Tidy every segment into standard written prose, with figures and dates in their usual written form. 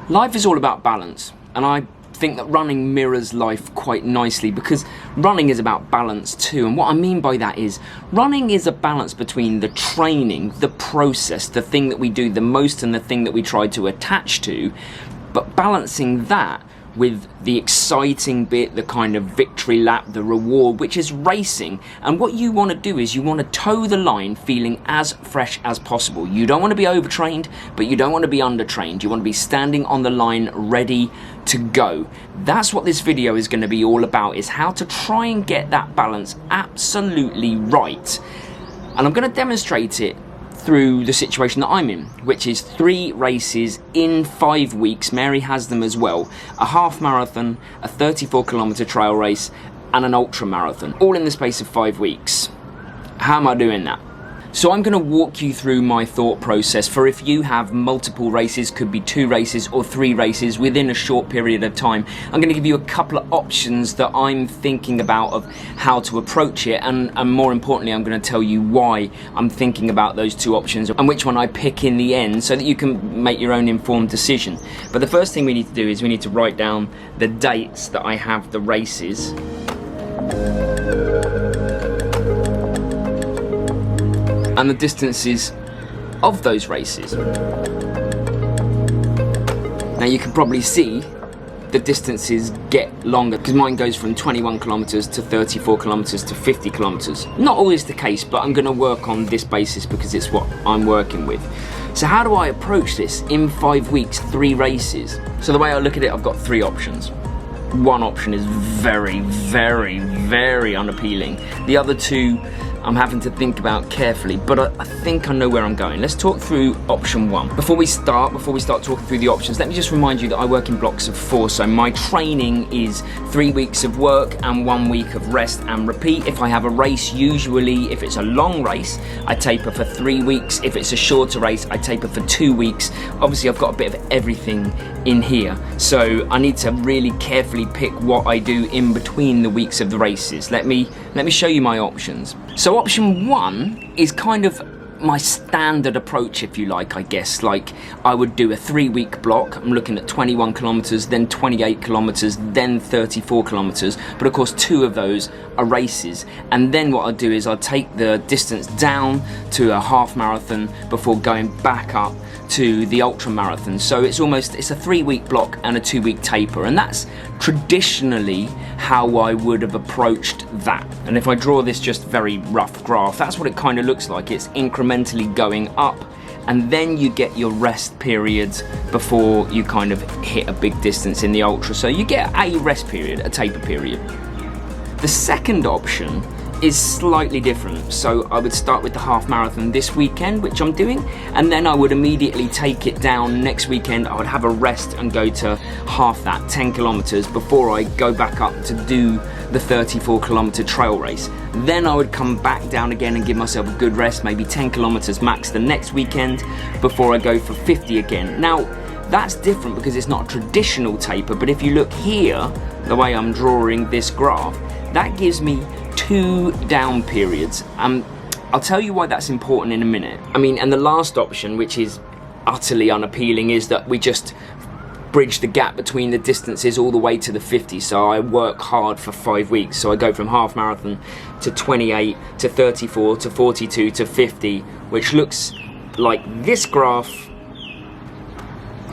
Life is all about balance, and I think that running mirrors life quite nicely, because running is about balance too. And what I mean by that is running is a balance between the training, the process, the thing that we do the most and the thing that we try to attach to, but balancing that with the exciting bit, the kind of victory lap, the reward, which is racing. And what you want to do is you want to toe the line feeling as fresh as possible. You don't want to be overtrained, but you don't want to be undertrained. You want to be standing on the line ready to go. That's what this video is going to be all about, is how to try and get that balance absolutely right. And I'm going to demonstrate it through the situation that I'm in, which is 3 races in 5 weeks. Mary has them as well: a half marathon, a 34-kilometer trail race, and an ultra marathon, all in the space of 5 weeks. How am I doing that? So I'm going to walk you through my thought process for if you have multiple races, could be 2 races or 3 races within a short period of time. I'm going to give you a couple of options that I'm thinking about of how to approach it, and more importantly, I'm going to tell you why I'm thinking about those 2 options and which one I pick in the end, so that you can make your own informed decision. But the first thing we need to do is we need to write down the dates that I have the races. And the distances of those races. Now you can probably see the distances get longer, because mine goes from 21 kilometers to 34 kilometers to 50 kilometers. Not always the case, but I'm going to work on this basis because it's what I'm working with. So how do I approach this in 5 weeks, 3 races? So the way I look at it, I've got 3 options. One option is very, very, very unappealing. The other 2 I'm having to think about carefully, but I think I know where I'm going. Let's talk through option 1. Before we start talking through the options, let me just remind you that I work in blocks of 4. So my training is 3 weeks of work and 1 week of rest and repeat. If I have a race, usually if it's a long race, I taper for 3 weeks. If it's a shorter race, I taper for 2 weeks. Obviously, I've got a bit of everything in here, so I need to really carefully pick what I do in between the weeks of the races. Let me show you my options. So option 1 is kind of my standard approach, if you like, I guess. Like, I would do a 3-week block. I'm looking at 21 kilometers, then 28 kilometers, then 34 kilometers. But of course, 2 of those are races. And then what I'll do is I'll take the distance down to a half marathon before going back up to the ultra marathon. So it's a 3-week block and a 2-week taper, and that's traditionally how I would have approached that. And if I draw this just very rough graph, that's what it kind of looks like. It's incrementally going up, and then you get your rest periods before you kind of hit a big distance in the ultra. So you get a rest period, a taper period. The second option is slightly different. So I would start with the half marathon this weekend, which I'm doing, and then I would immediately take it down next weekend. I would have a rest and go to half that, 10 kilometers, before I go back up to do the 34-kilometer trail race. Then I would come back down again and give myself a good rest, maybe 10 kilometers max the next weekend, before I go for 50 again. Now, that's different because it's not a traditional taper, but if you look here, the way I'm drawing this graph, that gives me 2 down periods. I'll tell you why that's important in a minute. And the last option, which is utterly unappealing, is that we just bridge the gap between the distances all the way to the 50. So I work hard for 5 weeks. So I go from half marathon to 28 to 34 to 42 to 50, which looks like this graph.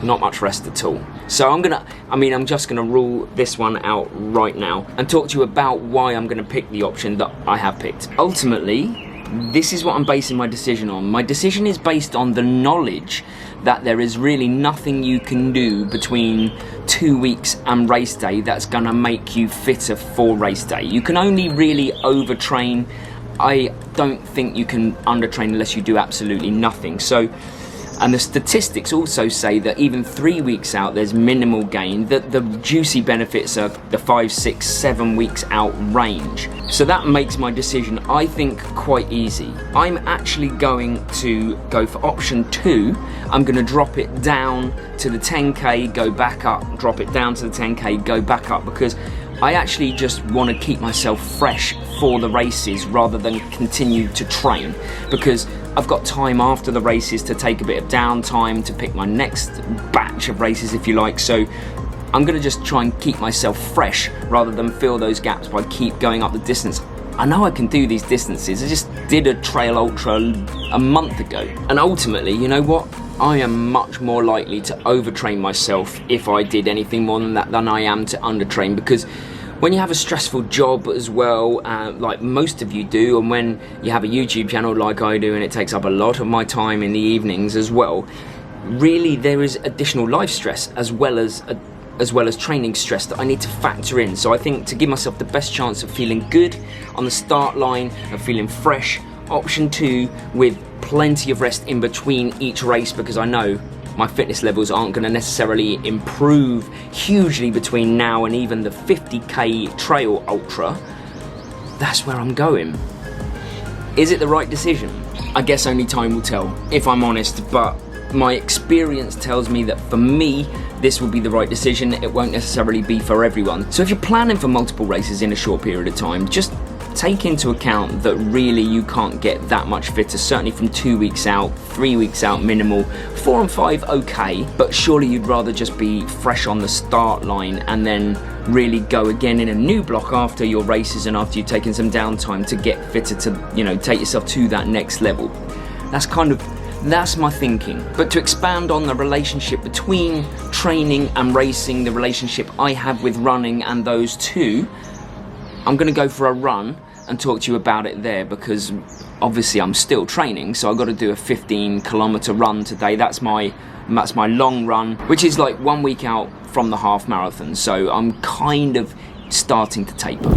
Not much rest at all. So I'm just gonna rule this one out right now and talk to you about why I'm gonna pick the option that I have picked. Ultimately, this is what I'm basing my decision on. My decision is based on the knowledge that there is really nothing you can do between 2 weeks and race day that's gonna make you fitter for race day. You can only really overtrain. I don't think you can undertrain unless you do absolutely nothing. And the statistics also say that even 3 weeks out, there's minimal gain. The juicy benefits are the 5, 6, 7 weeks out range. So that makes my decision, I think, quite easy. I'm actually going to go for option 2. I'm going to drop it down to the 10K, go back up, drop it down to the 10K, go back up, because I actually just want to keep myself fresh for the races rather than continue to train, because I've got time after the races to take a bit of downtime to pick my next batch of races, if you like. So I'm going to just try and keep myself fresh rather than fill those gaps by keep going up the distance. I know I can do these distances. I just did a trail ultra a month ago. And ultimately, you know what? I am much more likely to overtrain myself if I did anything more than that than I am to undertrain, because when you have a stressful job as well, like most of you do, and when you have a YouTube channel like I do and it takes up a lot of my time in the evenings as well, really there is additional life stress as well as training stress that I need to factor in. So I think to give myself the best chance of feeling good on the start line, of feeling fresh, option 2 with plenty of rest in between each race, because I know my fitness levels aren't going to necessarily improve hugely between now and even the 50k trail ultra. That's where I'm going. Is it the right decision? I guess only time will tell, if I'm honest, but my experience tells me that for me, this will be the right decision. It won't necessarily be for everyone. So if you're planning for multiple races in a short period of time, just take into account that really you can't get that much fitter, certainly from 2 weeks out, 3 weeks out minimal, 4 and 5 okay, but surely you'd rather just be fresh on the start line and then really go again in a new block after your races and after you've taken some downtime to get fitter to, you know, take yourself to that next level. That's my thinking. But to expand on the relationship between training and racing, the relationship I have with running and those two, I'm going to go for a run and talk to you about it there, because obviously I'm still training, so I've got to do a 15-kilometer run today. That's my long run, which is like 1 week out from the half marathon, so I'm kind of starting to taper.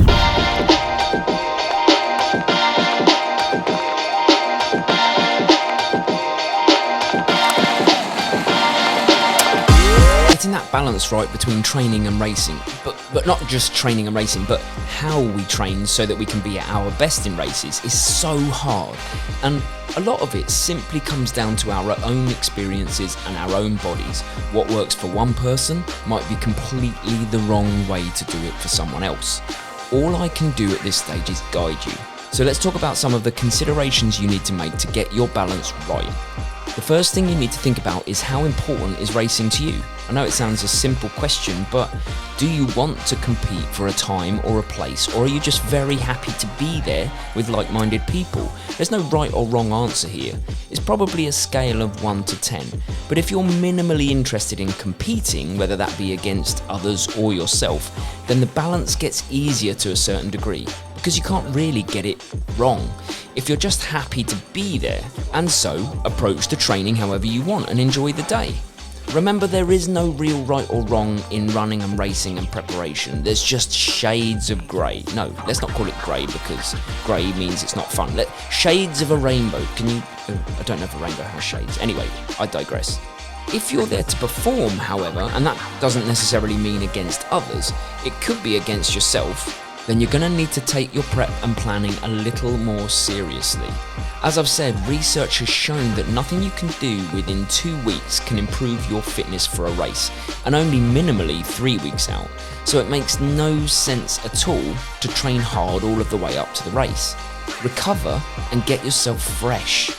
Getting that balance right between training and racing, but not just training and racing, but how we train so that we can be at our best in races is so hard. And a lot of it simply comes down to our own experiences and our own bodies. What works for one person might be completely the wrong way to do it for someone else. All I can do at this stage is guide you. So let's talk about some of the considerations you need to make to get your balance right. The first thing you need to think about is how important is racing to you? I know it sounds a simple question, but do you want to compete for a time or a place, or are you just very happy to be there with like-minded people? There's no right or wrong answer here. It's probably a scale of 1 to 10, but if you're minimally interested in competing, whether that be against others or yourself, then the balance gets easier to a certain degree, because you can't really get it wrong if you're just happy to be there, and so approach the training however you want and enjoy the day. Remember, there is no real right or wrong in running and racing and preparation. There's just shades of grey. No, let's not call it grey, because grey means it's not fun. Shades of a rainbow. I don't know if a rainbow has shades. Anyway, I digress. If you're there to perform, however, and that doesn't necessarily mean against others, it could be against yourself, then you're going to need to take your prep and planning a little more seriously. As I've said, research has shown that nothing you can do within 2 weeks can improve your fitness for a race, and only minimally 3 weeks out. So it makes no sense at all to train hard all of the way up to the race. Recover and get yourself fresh.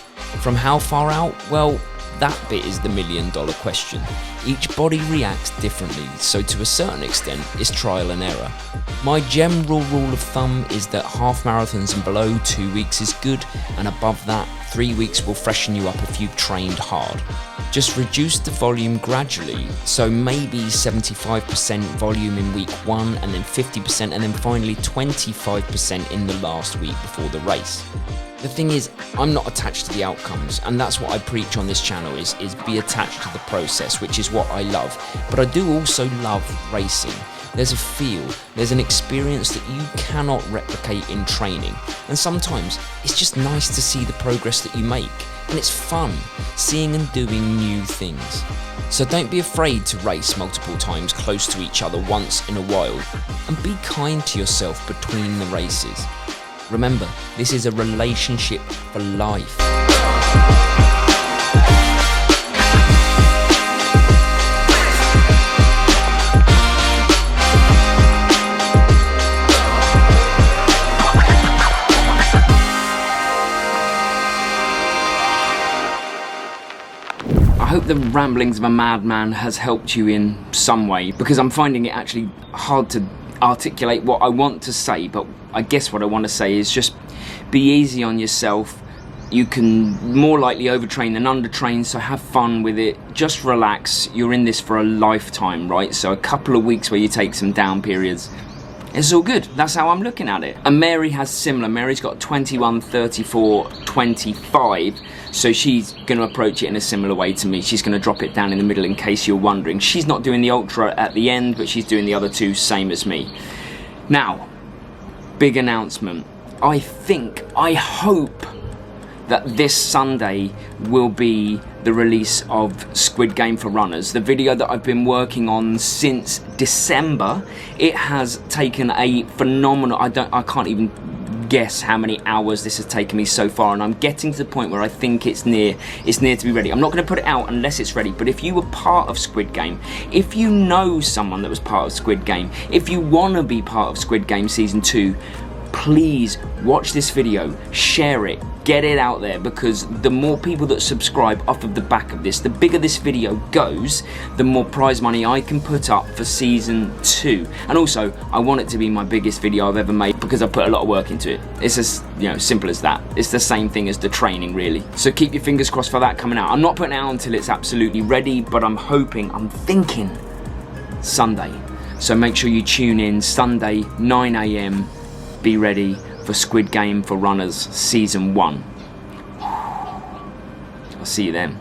From how far out? Well, that bit is the million-dollar question. Each body reacts differently, so to a certain extent, it's trial and error. My general rule of thumb is that half marathons and below 2 weeks is good, and above that, 3 weeks will freshen you up if you've trained hard. Just reduce the volume gradually, so maybe 75% volume in week 1, and then 50%, and then finally 25% in the last week before the race. The thing is, I'm not attached to the outcomes, and that's what I preach on this channel is be attached to the process, which is what I love. But I do also love racing. There's a feel, there's an experience that you cannot replicate in training. And sometimes it's just nice to see the progress that you make. And it's fun, seeing and doing new things. So don't be afraid to race multiple times close to each other once in a while. And be kind to yourself between the races. Remember, this is a relationship for life. the ramblings of a madman has helped you in some way, because I'm finding it actually hard to articulate what I want to say, but I guess what I want to say is just be easy on yourself. You can more likely overtrain than undertrain, so have fun with it. Just relax. You're in this for a lifetime, right? So a couple of weeks where you take some down periods, it's all good. That's how I'm looking at it. And Mary has similar. Mary's got 21, 34, 25. So she's going to approach it in a similar way to me. She's going to drop it down in the middle in case you're wondering. She's not doing the ultra at the end, but she's doing the other two, same as me. Now, big announcement. I hope that this Sunday will be the release of Squid Game for Runners, the video that I've been working on since December. It has taken a phenomenal, I can't even guess how many hours this has taken me so far, and I'm getting to the point where I think it's near to be ready. I'm not going to put it out unless it's ready, but if you were part of Squid Game, if you know someone that was part of Squid Game, if you want to be part of Squid Game Season 2, please watch this video, share it, get it out there, because the more people that subscribe off of the back of this, the bigger this video goes, the more prize money I can put up for Season 2. And also, I want it to be my biggest video I've ever made, because I put a lot of work into it. It's as simple as that. It's the same thing as the training, really. So keep your fingers crossed for that coming out. I'm not putting it out until it's absolutely ready, but I'm thinking Sunday. So make sure you tune in Sunday, 9 AM. Be ready for Squid Game for Runners Season 1. I'll see you then.